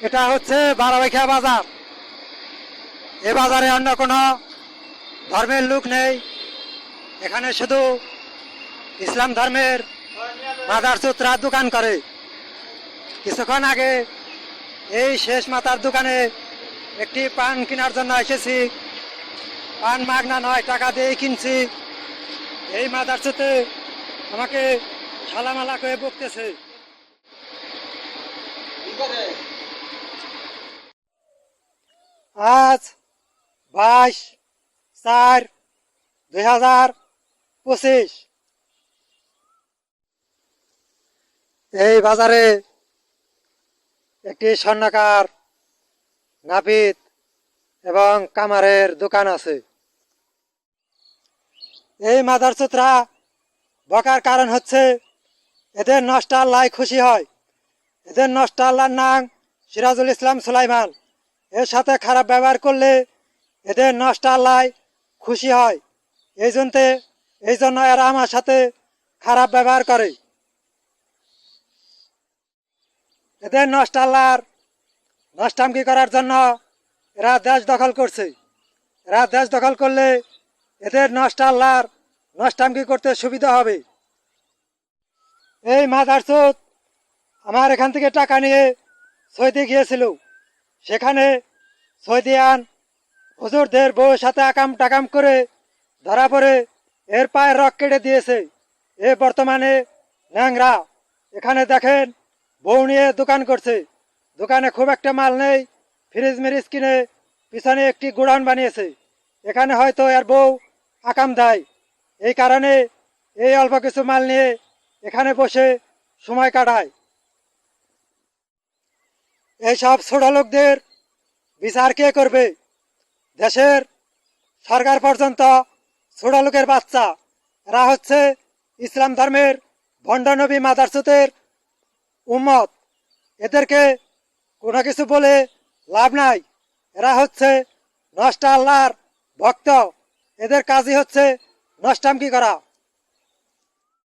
এটা হচ্ছে বারাবাইখা বাজার। এ বাজারে অন্য কোনো ধর্মের লোক নেই, এখানে শুধু ইসলাম ধর্মের মাদার চোতরা দোকান করে। কিছুক্ষণ আগে এই শেষ মাতার দোকানে একটি পান কেনার জন্য এসেছি। পান মাগনা নয়, টাকা দিয়ে কিনছি। এই মাদার চোতে আমাকে সালামালা করে বকতেছে। আজ 22/4/2025 এই বাজারে একটি স্বর্ণকার, নাপিত এবং কামারের দোকান আছে। এই মাদারচোতরা বকার কারণ হচ্ছে এদের নষ্ট আল্লাহ খুশি হয়। এদের নষ্ট আল্লাহর নাম সিরাজুল ইসলাম সুলাইমান। এর সাথে খারাপ ব্যবহার করলে এদের নষ্ট আল্লাহ খুশি হয়। এই জন্য এরা আমার সাথে খারাপ ব্যবহার করে। এদের নষ্ট আল্লাহর নষ্টামকি করার জন্য এরা দেশ দখল করছে। এরা দেশ দখল করলে এদের নষ্ট আল্লাহর নষ্টামকি করতে সুবিধা হবে। এই মাদারচোদ আমার এখান থেকে টাকা নিয়ে সৌদি গিয়েছিল। সেখানে সৌদিয়ান হুজুরদের বউয়ের সাথে আকাম টাকাম করে ধরা পড়ে এর পায়ের রক কেটে দিয়েছে। এ বর্তমানে ন্যাংরা। এখানে দেখেন বউ নিয়ে দোকান করছে। দোকানে খুব একটা মাল নেই, ফ্রিজ মিরিজ কিনে পিছনে একটি গোডাউন বানিয়েছে। এখানে হয়তো এর বউ আকাম দেয়। এই কারণে এই অল্প কিছু মাল নিয়ে এখানে বসে সময় কাটায়। এইসব ছোট লোকদের বিচার কে করবে? দেশের সরকার পর্যন্ত ছোট লোকের বাচ্চা। এরা হচ্ছে ইসলাম ধর্মের ভণ্ডনবী মাদারচোতের উম্মত। এদেরকে কোনো কিছু বলে লাভ নাই। এরা হচ্ছে নষ্ট আল্লাহর ভক্ত। এদের কাজই হচ্ছে নষ্টামকি করা।